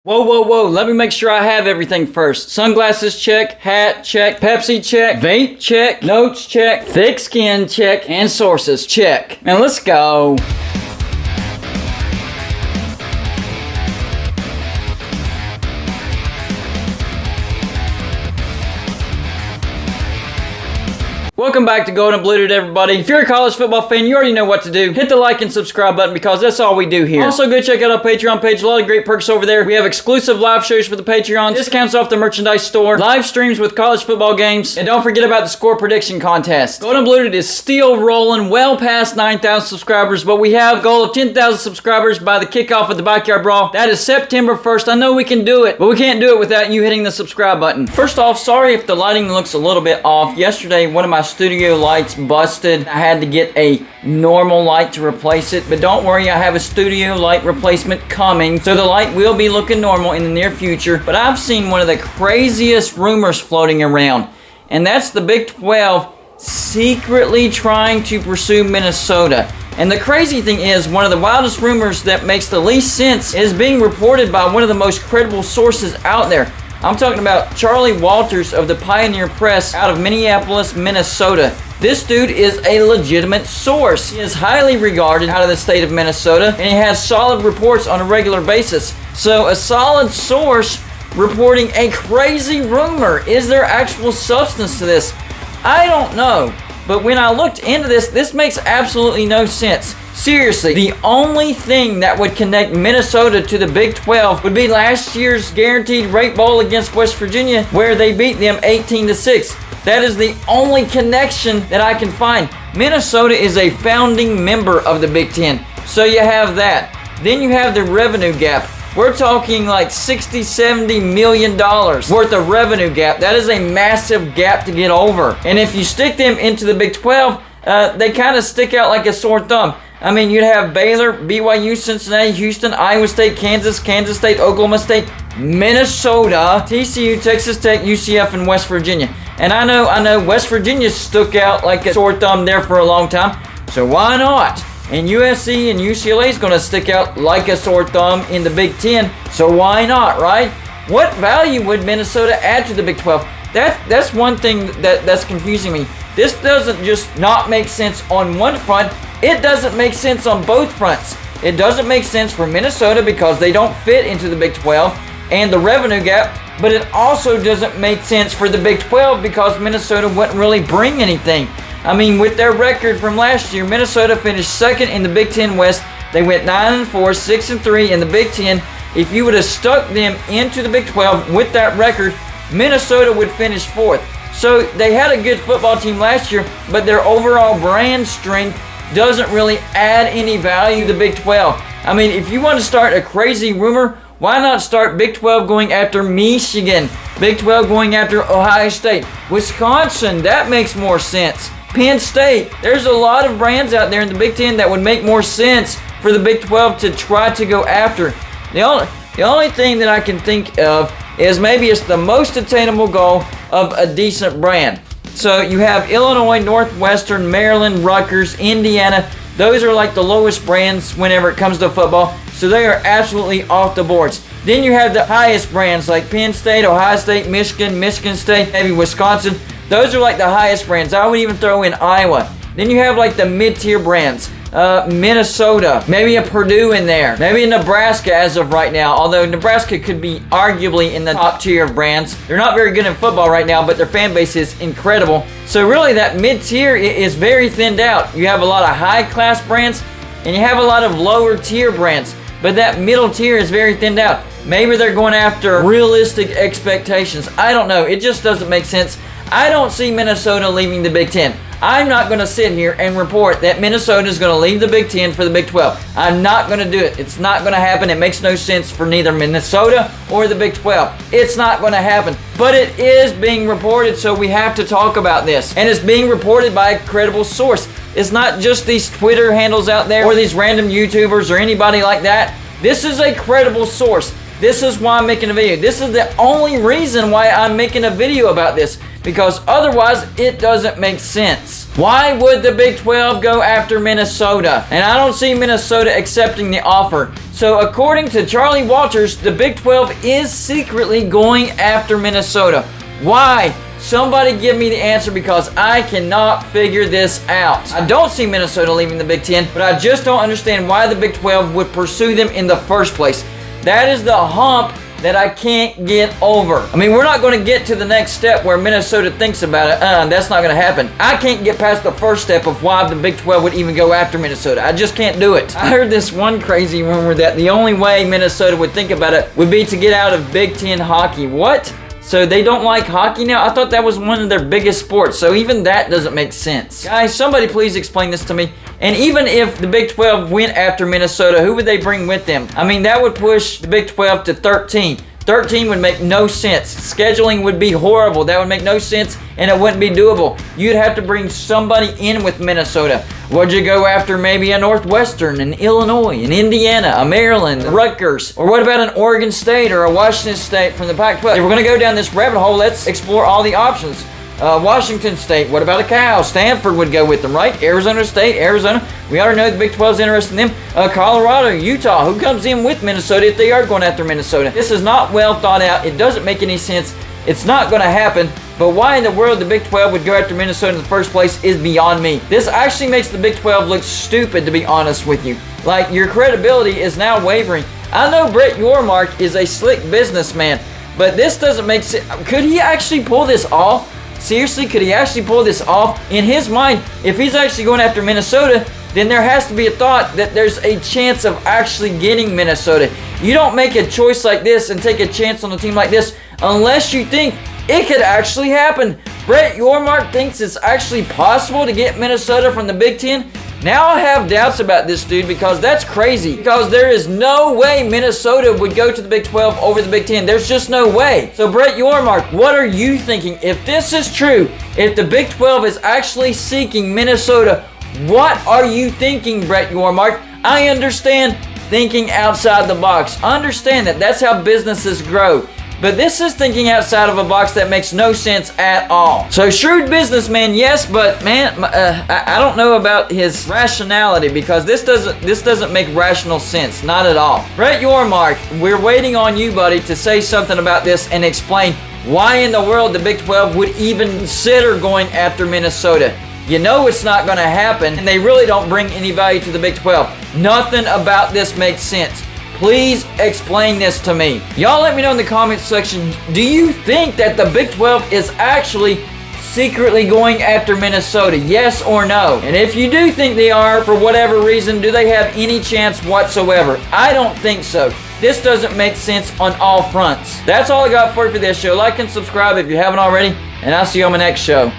Whoa, whoa, whoa, let me make sure I have everything first. Sunglasses check, hat check, Pepsi check, vape check, notes check, thick skin check, and sources check. Man, let's go. Welcome back to Golden Blued, everybody. If you're a college football fan, you already know what to do. Hit the like and subscribe button because that's all we do here. Also, go check out our Patreon page. A lot of great perks over there. We have exclusive live shows for the Patreons, discounts off the merchandise store, live streams with college football games, and don't forget about the score prediction contest. Golden Blued is still rolling well past 9,000 subscribers, but we have a goal of 10,000 subscribers by the kickoff of the Backyard Brawl. That is September 1st. I know we can do it, but we can't do it without you hitting the subscribe button. First off, sorry if the lighting looks a little bit off. Yesterday, one of my studio lights busted. I had to get a normal light to replace it, but don't worry, I have a studio light replacement coming, so the light will be looking normal in the near future. But I've seen one of the craziest rumors floating around, and that's the Big 12 secretly trying to pursue Minnesota. And the crazy thing is, one of the wildest rumors that makes the least sense is being reported by one of the most credible sources out there. I'm talking about Charlie Walters of the Pioneer Press out of Minneapolis, Minnesota. This dude is a legitimate source. He is highly regarded out of the state of Minnesota, and he has solid reports on a regular basis. So a solid source reporting a crazy rumor. Is there actual substance to this? I don't know. But when I looked into this, this makes absolutely no sense. Seriously, the only thing that would connect Minnesota to the Big 12 would be last year's guaranteed rate bowl against West Virginia, where they beat them 18-6. That is the only connection that I can find. Minnesota is a founding member of the Big Ten, so you have that. Then you have the revenue gap. We're talking like $60-70 million worth of revenue gap. That is a massive gap to get over. And if you stick them into the Big 12, they kind of stick out like a sore thumb. I mean, you'd have Baylor, BYU, Cincinnati, Houston, Iowa State, Kansas State, Oklahoma State, Minnesota, TCU, Texas Tech, UCF, and West Virginia. And I know West Virginia stuck out like a sore thumb there for a long time. So why not? And USC and UCLA is going to stick out like a sore thumb in the Big Ten. So why not, right? What value would Minnesota add to the Big 12? That's one thing that's confusing me. This doesn't just not make sense on one front. It doesn't make sense on both fronts. It doesn't make sense for Minnesota because they don't fit into the Big 12 and the revenue gap, but it also doesn't make sense for the Big 12 because Minnesota wouldn't really bring anything. I mean, with their record from last year, Minnesota finished second in the Big 10 West. They went 9-4, 6-3 in the Big 10. If you would have stuck them into the Big 12 with that record, Minnesota would finish fourth. So they had a good football team last year, but their overall brand strength doesn't really add any value to the Big 12. I mean, if you want to start a crazy rumor, why not start Big 12 going after Michigan, Big 12 going after Ohio State, Wisconsin? That makes more sense. Penn State. There's a lot of brands out there in the Big 10 that would make more sense for the Big 12 to try to go after. The only thing that I can think of is maybe it's the most attainable goal of a decent brand. So you have Illinois, Northwestern, Maryland, Rutgers, Indiana. Those are like the lowest brands whenever it comes to football. So they are absolutely off the boards. Then you have the highest brands like Penn State, Ohio State, Michigan State, maybe Wisconsin. Those are like the highest brands. I would even throw in Iowa. Then you have like the mid-tier brands. Minnesota, maybe a Purdue in there, maybe a Nebraska as of right now, although Nebraska could be arguably in the top tier of brands. They're not very good in football right now, but their fan base is incredible. So really that mid-tier is very thinned out. You have a lot of high-class brands, and you have a lot of lower-tier brands, but that middle tier is very thinned out. Maybe they're going after realistic expectations. I don't know. It just doesn't make sense. I don't see Minnesota leaving the Big 10. I'm not going to sit here and report that Minnesota is going to leave the Big 10 for the Big 12. I'm not going to do it. It's not going to happen. It makes no sense for neither Minnesota or the Big 12. It's not going to happen. But it is being reported, so we have to talk about this. And it's being reported by a credible source. It's not just these Twitter handles out there or these random YouTubers or anybody like that. This is a credible source. This is why I'm making a video. This is the only reason why I'm making a video about this, because otherwise it doesn't make sense. Why would the Big 12 go after Minnesota? And I don't see Minnesota accepting the offer. So according to Charlie Walters, the Big 12 is secretly going after Minnesota. Why? Somebody give me the answer, because I cannot figure this out. I don't see Minnesota leaving the Big Ten, but I just don't understand why the Big 12 would pursue them in the first place. That is the hump that I can't get over. I mean, we're not going to get to the next step where Minnesota thinks about it. That's not going to happen. I can't get past the first step of why the Big 12 would even go after Minnesota. I just can't do it. I heard this one crazy rumor that the only way Minnesota would think about it would be to get out of Big Ten hockey. What? So they don't like hockey now? I thought that was one of their biggest sports. So even that doesn't make sense. Guys, somebody please explain this to me. And even if the Big 12 went after Minnesota, who would they bring with them? I mean, that would push the Big 12 to 13. 13 would make no sense. Scheduling would be horrible. That would make no sense, and it wouldn't be doable. You'd have to bring somebody in with Minnesota. Would you go after maybe a Northwestern, an Illinois, an Indiana, a Maryland, Rutgers? Or what about an Oregon State or a Washington State from the Pac-12? If we're going to go down this rabbit hole, let's explore all the options. Washington State, what about a Cal? Stanford would go with them, right? Arizona State, Arizona. We already know the Big 12 is interested in them. Colorado, Utah, who comes in with Minnesota if they are going after Minnesota? This is not well thought out. It doesn't make any sense. It's not going to happen. But why in the world the Big 12 would go after Minnesota in the first place is beyond me. This actually makes the Big 12 look stupid, to be honest with you. Like, your credibility is now wavering. I know Bret Yormark is a slick businessman, but this doesn't make sense. Could he actually pull this off? Seriously, could he actually pull this off? In his mind, if he's actually going after Minnesota, then there has to be a thought that there's a chance of actually getting Minnesota. You don't make a choice like this and take a chance on a team like this unless you think it could actually happen. Bret Yormark thinks it's actually possible to get Minnesota from the Big Ten. Now I have doubts about this dude, because that's crazy. Because there is no way Minnesota would go to the Big 12 over the Big 10. There's just no way. So Bret Yormark, what are you thinking? If this is true, if the Big 12 is actually seeking Minnesota, what are you thinking, Bret Yormark? I understand thinking outside the box. I understand that. That's how businesses grow. But this is thinking outside of a box that makes no sense at all. So shrewd businessman, yes, but man, I don't know about his rationality, because this doesn't make rational sense, not at all. Bret Yormark, we're waiting on you, buddy, to say something about this and explain why in the world the Big 12 would even consider going after Minnesota. You know it's not going to happen, and they really don't bring any value to the Big 12. Nothing about this makes sense. Please explain this to me. Y'all let me know in the comments section, do you think that the Big 12 is actually secretly going after Minnesota? Yes or no? And if you do think they are, for whatever reason, do they have any chance whatsoever? I don't think so. This doesn't make sense on all fronts. That's all I got for you for this show. Like and subscribe if you haven't already, and I'll see you on my next show.